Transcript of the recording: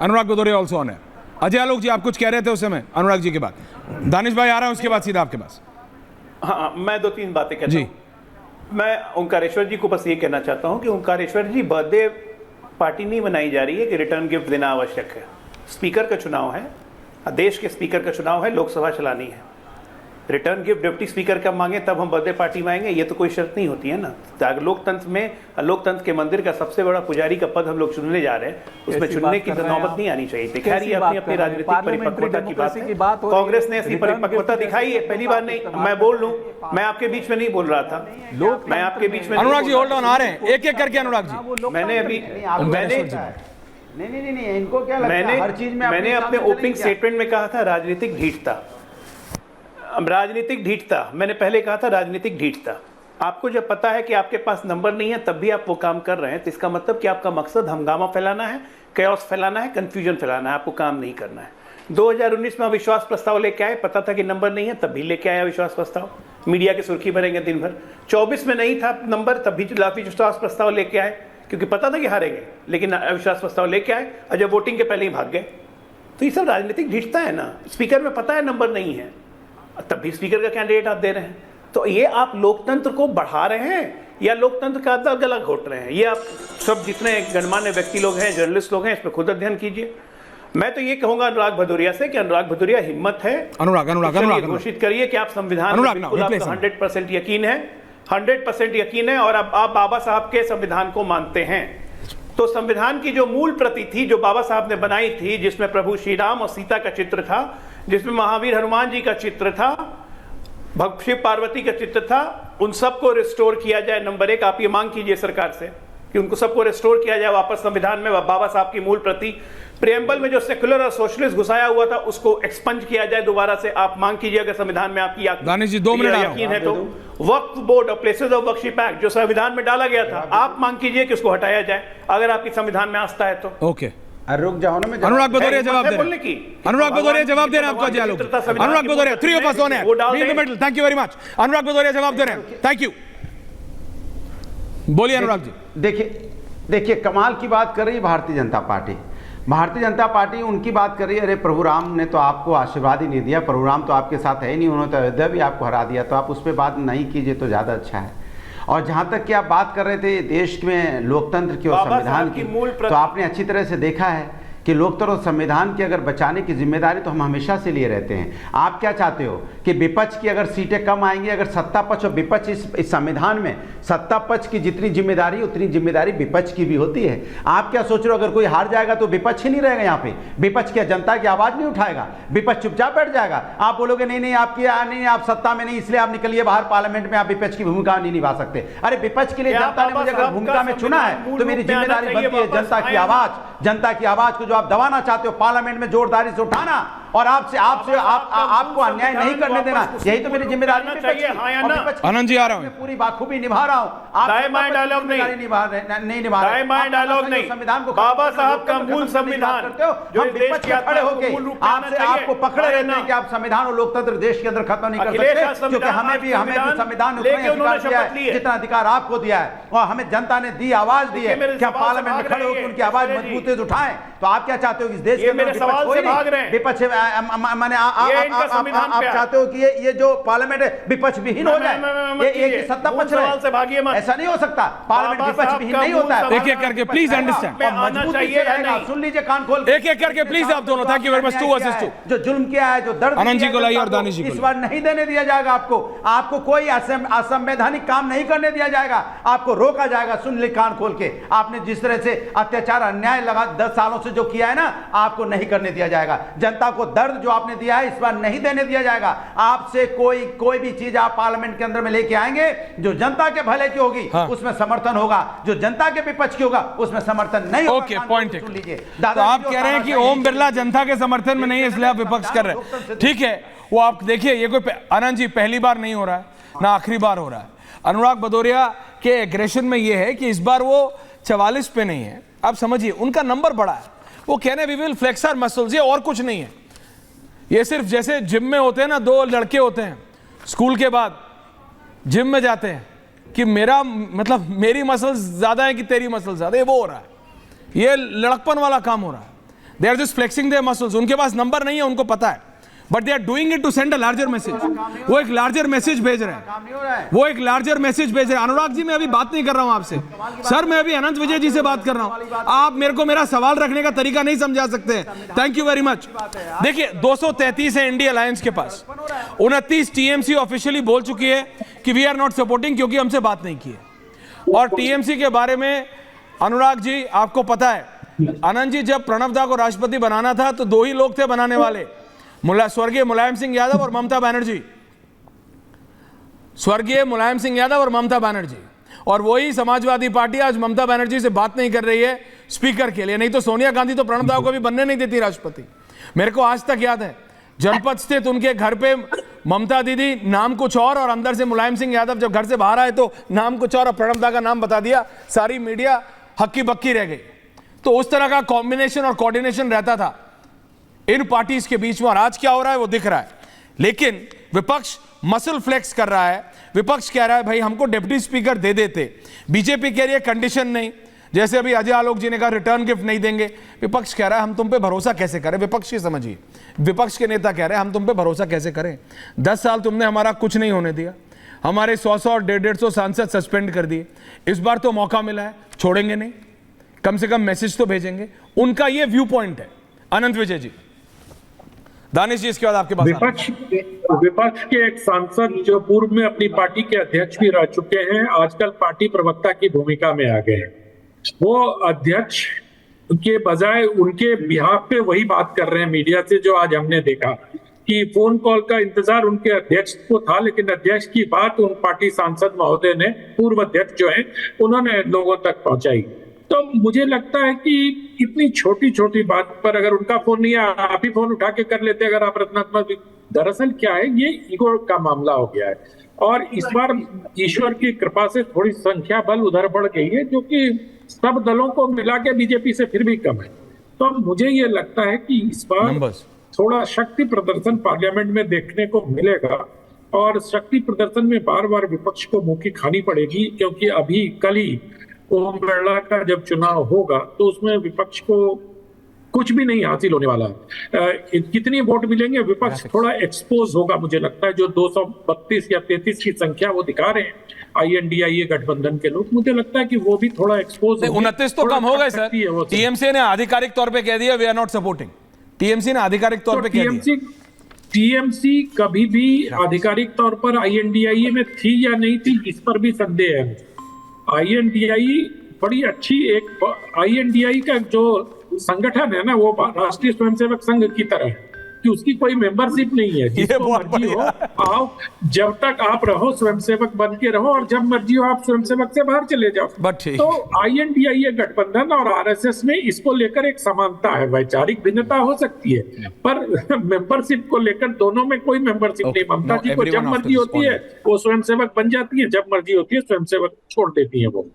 Anurag Bhadauria also on है। अजय आलोक जी, आप कुछ कह रहे थे उस समय अनुराग जी के बाद। दानिश भाई आ रहा है उसके बाद सीधा आपके पास। हाँ, मैं 2-3 बातें कहता हूँ। मैं ओंकारेश्वर जी को बस ये कहना चाहता हूँ कि ओंकारेश्वर जी, बर्थडे पार्टी नहीं बनाई जा रही है कि रिटर्न गिफ्ट देना आवश्यक है। स्पीकर का चुनाव है, देश के स्पीकर का चुनाव है, लोकसभा चलानी है। रिटर्न गिफ्ट डिप्टी स्पीकर कब मांगे तब हम बर्थडे पार्टी में आएंगे, ये तो कोई शर्त नहीं होती है ना। तो लोकतंत्र के मंदिर का सबसे बड़ा पुजारी का पद हम लोग चुनने जा रहे हैं, उसमें चुनने की नौबत नहीं आनी चाहिए थी। खैर, ये अपनी राजनीतिक परिपक्वता की बात है। कांग्रेस ने ऐसी परिपक्वता दिखाई है, पहली बार नहीं। मैं बोल लूं, मैं आपके बीच में नहीं बोल रहा था, मैं आपके बीच में। अनुराग जी होल्ड ऑन, आ रहे हैं एक एक करके। अनुराग जी, नहीं, इनको क्या लगता है हर चीज में? मैंने अपने ओपनिंग स्टेटमेंट में कहा था राजनीतिक ढीठता। मैंने पहले कहा था राजनीतिक ढीठता। आपको जब पता है कि आपके पास नंबर नहीं है तब भी आप वो काम कर रहे हैं, तो इसका मतलब कि आपका मकसद हंगामा फैलाना है, कैओस फैलाना है, कंफ्यूजन फैलाना है, आपको काम नहीं करना है। 2019 में अविश्वास प्रस्ताव लेके आए, पता था कि नंबर नहीं है तब भी लेके आए अविश्वास प्रस्ताव, मीडिया की सुर्खी भरेंगे दिन भर। 24 में नहीं था नंबर तब भी अविश्वास प्रस्ताव लेके आए, क्योंकि पता था कि हारेंगे, लेकिन अविश्वास प्रस्ताव लेके आए और जब वोटिंग के पहले ही भाग गए। तो ये सब राजनीतिक ढीठता है ना। स्पीकर में पता है नंबर नहीं है, तब भी स्पीकर का कैंडिडेट आप दे रहे हैं। तो ये आप लोकतंत्र को बढ़ा रहे हैं या लोकतंत्र का गला घोट रहे हैं? ये आप सब जितने गणमान्य व्यक्ति लोग हैं, जर्नलिस्ट लोग हैं, इस पर खुद अध्ययन कीजिए। मैं तो ये कहूंगा अनुराग भदौरिया से कि अनुराग भदौरिया, हिम्मत है, अनुराग घोषित करिए कि आप संविधान में बिल्कुल आपको 100% यकीन है, 100% यकीन है और आप बाबा साहब के संविधान को मानते हैं। तो संविधान की जो मूल प्रति थी, जो बाबा साहब ने बनाई थी, जिसमें प्रभु श्री राम और सीता का चित्र था, जिसमें महावीर हनुमान जी का चित्र था, शिव पार्वती का चित्र था, उन सबको रिस्टोर किया जाए। नंबर 1, आप ये मांग कीजिए सरकार से कि उनको सबको रिस्टोर किया जाए वापस संविधान में, बाबा साहब की मूल प्रति। प्रियम्बल में जो सेक्युलर और सोशलिस्ट घुसाया हुआ था उसको एक्सपंज किया जाए दोबारा से। आप मांग कीजिए अगर संविधान में आपकी यकीन है तो। वक्फ बोर्ड और प्लेसेस ऑफ वर्शिप एक्ट जो संविधान में डाला गया था, आप मांग कीजिए कि उसको हटाया जाए अगर आपकी संविधान में आस्था है तो। ओके, रुक जाओ ना, अनुराग भदौरिया जवाब दे रहे हैं। अनुराग भदौरिया जवाब दे रहे हैं आपको। अजय आलोक, अनुराग भदौरिया, 3 of us on है, be in the middle, thank you very much। अनुराग भदौरिया जवाब दे रहे हैं, थैंक यू। बोलिए अनुराग जी। देखिए कमाल की बात कर रही है भारतीय जनता पार्टी। भारतीय जनता पार्टी उनकी बात कर रही है, अरे प्रभु राम ने तो आपको आशीर्वाद ही नहीं दिया, प्रभु राम तो आपके साथ है ही नहीं, उन्होंने तो अयोध्या भी आपको हरा दिया, तो आप उस पर बात नहीं कीजिए तो ज़्यादा अच्छा है। और जहाँ तक कि आप बात कर रहे थे देश में लोकतंत्र की और संविधान की, तो आपने अच्छी तरह से देखा है कि लोकतंत्र और संविधान की अगर बचाने की जिम्मेदारी तो हम हमेशा से लिए रहते हैं। आप क्या चाहते हो कि विपक्ष की अगर सीटें कम आएंगी, अगर सत्ता पक्ष और विपक्ष इस संविधान में सत्ता पक्ष की जितनी जिम्मेदारी उतनी जिम्मेदारी विपक्ष की भी होती है। आप क्या सोच रहे हो अगर कोई हार जाएगा तो विपक्ष ही नहीं रहेगा यहाँ पे? विपक्ष क्या जनता की आवाज नहीं उठाएगा? विपक्ष चुपचाप बैठ जाएगा? आप बोलोगे नहीं आपकी नहीं, आप सत्ता में नहीं इसलिए आप निकलिए बाहर, पार्लियामेंट में आप विपक्ष की भूमिका नहीं निभा सकते। अरे विपक्ष के लिए जनता ने मुझे अगर भूमिका में चुना है तो मेरी जिम्मेदारी बनती है जनता की आवाज को जो आप दबाना चाहते हो पार्लियामेंट में जोरदारी से उठाना और आपको अन्याय नहीं करने देना, यही तो मेरी जिम्मेदारी है। आनंद जी आ रहा हूं, पूरी बाखूबी निभा रहा हूं। आप डायलॉग नहीं निभा रहे संविधान को। बाबा साहब का मूल संविधान करते हो, हम विपक्ष के खड़े होकर आपको पकड़े रहते हैं कि आप संविधान और लोकतंत्र देश के अंदर खत्म नहीं कर सकते, क्योंकि हमें भी संविधान ने जितना अधिकार आपको दिया है और हमें जनता ने दी, आवाज दी है कि हम पार्लियामेंट में खड़े होकर उनकी आवाज मजबूती से उठाएं। तो आप क्या चाहते हो इस देश के अंदर विपक्ष माने आप चाहते हो कि ये जो पार्लियामेंट है विपक्ष विहीन हो जाए, ये सत्ता पक्ष रहे? ऐसा नहीं हो सकता, पार्लियामेंट विपक्ष विहीन नहीं होता है। एक एक करके प्लीज अंडरस्टैंड, सुन लीजिए कान खोल के, एक एक करके प्लीज आप दोनों। Thank you very much. 2 versus 2 जो जुल्म किया है, जो दर्द आनंद जी को लाइए और दानिश जी को इस बार नहीं देने दिया जाएगा। आपको कोई असंवैधानिक काम नहीं करने दिया जाएगा, आपको रोका जाएगा। सुन ली कान खोल के, आपने जिस तरह से अत्याचार अन्याय लगा 10 सालों से जो किया है ना, आपको नहीं करने दिया जाएगा। जनता को दर्द जो आपने दिया है इस बार नहीं देने दिया जाएगा। आपसे कोई भी चीज आप पार्लियामेंट के अंदर में लेके आएंगे जो जनता के भले की होगी, उसमें समर्थन होगा, जो जनता के विपक्ष की होगा उसमें समर्थन नहीं होगा। ओके, पॉइंट सुन लीजिए। तो आप कह रहे हैं कि ओम बिरला जनता के समर्थन में नहीं है इसलिए आप विपक्ष कर रहे हैं, ठीक है। वो आप देखिए, ये कोई आनंद जी पहली बार नहीं हो रहा है ना आखिरी बार हो रहा है। अनुराग भदौरिया के एग्रेशन में ये है कि इस बार वो 44 पे नहीं है। आप समझिए उनका नंबर बड़ा है, वो कह रहे हैं we will flex our muscles, ये और कुछ नहीं है। ये सिर्फ जैसे जिम में होते हैं ना, 2 लड़के होते हैं स्कूल के बाद जिम में जाते हैं कि मेरा मतलब मेरी मसल्स ज्यादा है कि तेरी मसल्स ज्यादा है, वो हो रहा है। ये लड़कपन वाला काम हो रहा है। They are just flexing their muscles. उनके पास नंबर नहीं है, उनको पता है, but they are doing it to send a larger message. वो एक लार्जर मैसेज भेज रहे हैं, वो एक लार्जर मैसेज भेज रहे हैं। अनुराग जी, मैं अभी बात नहीं कर रहा हूं आपसे सर, मैं अभी अनंत विजय जी से बात कर रहा हूं। आप मेरे को मेरा सवाल रखने का तरीका नहीं समझा सकते हैं। Thank you very much. देखिए 233 है इंडिया अलायंस के पास, 29 टीएमसी ऑफिशियली बोल चुकी है कि वी आर नॉट सपोर्टिंग, क्योंकि हमसे बात नहीं की है। और टीएमसी के बारे में अनुराग जी आपको पता है, आनंद जी, जब प्रणब दा को राष्ट्रपति बनाना था तो दो ही लोग थे बनाने वाले, स्वर्गीय मुलायम सिंह यादव और ममता बनर्जी। स्वर्गीय मुलायम सिंह यादव और ममता बनर्जी, और वही समाजवादी पार्टी आज ममता बनर्जी से बात नहीं कर रही है स्पीकर के लिए। नहीं तो सोनिया गांधी तो प्रणब दा को भी बनने नहीं देती राष्ट्रपति। मेरे को आज तक याद है, जनपद स्थित उनके घर पे ममता दीदी नाम कुछ और अंदर से मुलायम सिंह यादव जब घर से बाहर आए तो नाम कुछ और प्रणब दा का नाम बता दिया, सारी मीडिया हक्की बक्की रह गई। तो उस तरह का कॉम्बिनेशन और कोऑर्डिनेशन रहता था इन पार्टीज के बीच में, और आज क्या हो रहा है वो दिख रहा है। लेकिन विपक्ष मसल फ्लेक्स कर रहा है। विपक्ष कह रहा है भाई हमको डिप्टी स्पीकर दे देते, बीजेपी कह रही है कंडीशन नहीं, जैसे अभी अजय आलोक जी ने कहा रिटर्न गिफ्ट नहीं देंगे। विपक्ष कह रहा है हम तुम पे भरोसा कैसे करें। विपक्ष की समझिए, विपक्ष के नेता कह रहे हैं हम तुम पे भरोसा कैसे करें, 10 साल तुमने हमारा कुछ नहीं होने दिया, हमारे 100 और 150 सांसद सस्पेंड कर दिए, इस बार तो मौका मिला है, छोड़ेंगे नहीं, कम से कम मैसेज तो भेजेंगे। उनका ये व्यू पॉइंट है। अनंत विजय जी, दानिश जी, इसके बाद आपके पास। विपक्ष के एक सांसद जो पूर्व में अपनी पार्टी के अध्यक्ष भी रह चुके हैं, आजकल पार्टी प्रवक्ता की भूमिका में आ गए हैं। वो अध्यक्ष के बजाय उनके बिहाफ पे वही बात कर रहे हैं मीडिया से, जो आज हमने देखा कि फोन कॉल का इंतजार उनके अध्यक्ष को था, लेकिन अध्यक्ष की बात उन पार्टी सांसद महोदय ने, पूर्व अध्यक्ष जो है, उन्होंने लोगों तक पहुंचाई। तो मुझे लगता है कि इतनी छोटी छोटी बात पर अगर उनका फोन नहीं आया, आप ही फोन उठा के कर लेते अगर आप रत्नात्मक। दरअसल क्या है, ये ईगो का मामला हो गया है, और इस बार ईश्वर की कृपा से थोड़ी संख्या बल उधर बढ़ गई है, जो कि सब दलों को मिला के बीजेपी से फिर भी कम है। तो मुझे ये लगता है कि इस बार थोड़ा शक्ति प्रदर्शन पार्लियामेंट में देखने को मिलेगा, और शक्ति प्रदर्शन में बार बार विपक्ष को मुंह की खानी पड़ेगी, क्योंकि अभी कल ही ओम बिरला का जब चुनाव होगा तो उसमें विपक्ष को कुछ भी नहीं हासिल होने वाला है। कितनी वोट मिलेंगे, विपक्ष थोड़ा एक्सपोज होगा। मुझे लगता है जो 232 या 33 की संख्या वो दिखा रहे हैं INDIA गठबंधन के लोग, मुझे लगता है कि वो भी थोड़ा एक्सपोज। 29 तो कम हो गए सर। टीएमसी ने आधिकारिक तौर पे कह दिया we are not supporting. TMC ने आधिकारिक तौर पे कह दिया। टीएमसी कभी भी आधिकारिक तौर पर INDIA में थी या नहीं थी, इस पर भी संदेह है। INDIA बड़ी अच्छी एक INDIA का जो संगठन है ना, वो राष्ट्रीय स्वयंसेवक संघ की तरह है कि उसकी कोई मेंबरशिप नहीं है। जिसको मर्जी हो आओ, जब तक आप रहो स्वयंसेवक बन के रहो, और जब मर्जी हो आप स्वयंसेवक से बाहर चले जाओ। तो INDIA गठबंधन और RSS में इसको लेकर एक समानता है, वैचारिक भिन्नता हो सकती है, पर मेंबरशिप को लेकर दोनों में कोई मेंबरशिप नहीं। ममता जी को जब मर्जी होती है वो स्वयंसेवक बन जाती है, जब मर्जी होती है स्वयंसेवक छोड़ देती है वो।